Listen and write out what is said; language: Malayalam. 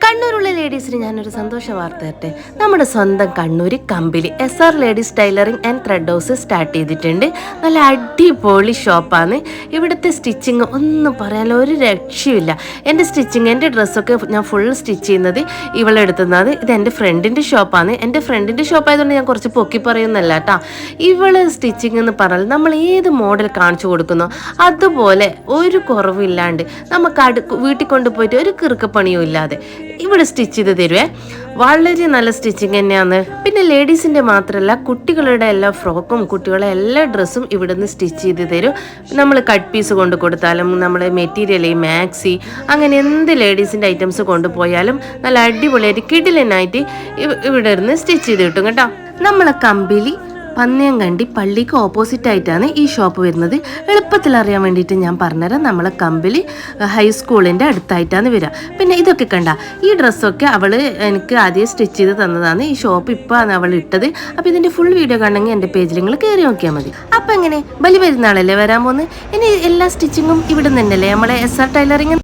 കണ്ണൂരുള്ള ലേഡീസിന് ഞാനൊരു സന്തോഷ വാർത്ത തരട്ടെ. നമ്മുടെ സ്വന്തം Kannur Kambili SR ladies tailoring and thread house start ചെയ്തിട്ടുണ്ട്. നല്ല അടിപൊളി ഷോപ്പാണ്. ഇവിടുത്തെ സ്റ്റിച്ചിങ് ഒന്നും പറയാനുള്ള ഒരു രക്ഷയില്ല. എൻ്റെ സ്റ്റിച്ചിങ്, എൻ്റെ ഡ്രസ്സൊക്കെ ഞാൻ ഫുൾ സ്റ്റിച്ച് ചെയ്യുന്നത് ഇവളെടുത്തുന്നത്. ഇത് എൻ്റെ ഫ്രണ്ടിൻ്റെ ഷോപ്പാണ്. എൻ്റെ ഫ്രണ്ടിൻ്റെ ഷോപ്പായതുകൊണ്ട് ഞാൻ കുറച്ച് പൊക്കി പറയുന്നല്ല കേട്ടോ. ഇവള് സ്റ്റിച്ചിങ് എന്ന് പറഞ്ഞാൽ നമ്മൾ ഏത് മോഡൽ കാണിച്ചു കൊടുക്കുന്നോ അതുപോലെ ഒരു കുറവില്ലാണ്ട് നമുക്ക് വീട്ടിൽ കൊണ്ടുപോയിട്ട് ഒരു കിറുക്കപ്പണിയും ഇല്ലാതെ ഇവിടെ സ്റ്റിച്ച് ചെയ്ത് തരുവേ. വളരെ നല്ല സ്റ്റിച്ചിങ് തന്നെയാണ്. പിന്നെ ലേഡീസിൻ്റെ മാത്രമല്ല, കുട്ടികളുടെ എല്ലാ ഫ്രോക്കും കുട്ടികളെ എല്ലാ ഡ്രസ്സും ഇവിടുന്ന് സ്റ്റിച്ച് ചെയ്ത് തരും. നമ്മൾ കട്ട് പീസ് കൊണ്ട് കൊടുത്താലും നമ്മൾ മെറ്റീരിയൽ മാക്സി അങ്ങനെ എന്ത് ലേഡീസിൻ്റെ ഐറ്റംസ് കൊണ്ടുപോയാലും നല്ല അടിപൊളിയായിട്ട് കിടിലനായിട്ട് ഇവിടെ ഇരുന്ന് സ്റ്റിച്ച് ചെയ്ത് കിട്ടും കേട്ടോ. നമ്മളെ കമ്പിലി പന്നിയങ്കണ്ടി പള്ളിക്ക് ഓപ്പോസിറ്റ് ആയിട്ടാണ് ഈ ഷോപ്പ് വരുന്നത്. എളുപ്പത്തിൽ അറിയാൻ വേണ്ടിയിട്ട് ഞാൻ പറഞ്ഞുതരാം. നമ്മളെ കമ്പിലി ഹൈസ്കൂളിൻ്റെ അടുത്തായിട്ടാണ് വരിക. പിന്നെ ഇതൊക്കെ കണ്ട, ഈ ഡ്രസ്സൊക്കെ അവൾ എനിക്ക് ആദ്യം സ്റ്റിച്ച് ചെയ്ത് തന്നതാണ്. ഈ ഷോപ്പ് ഇപ്പോൾ ആണ് അവൾ ഇട്ടത്. അപ്പോൾ ഇതിൻ്റെ ഫുൾ വീഡിയോ കാണണമെങ്കിൽ എൻ്റെ പേജിൽ നിങ്ങൾ കയറി നോക്കിയാൽ മതി. അപ്പോൾ എങ്ങനെ ബലി പെരുന്നാളല്ലേ വരാൻ പോകുന്നത്. ഇനി എല്ലാ സ്റ്റിച്ചിങ്ങും ഇവിടെ നിന്നല്ലേ നമ്മളെ SR ടൈലറിംഗ്.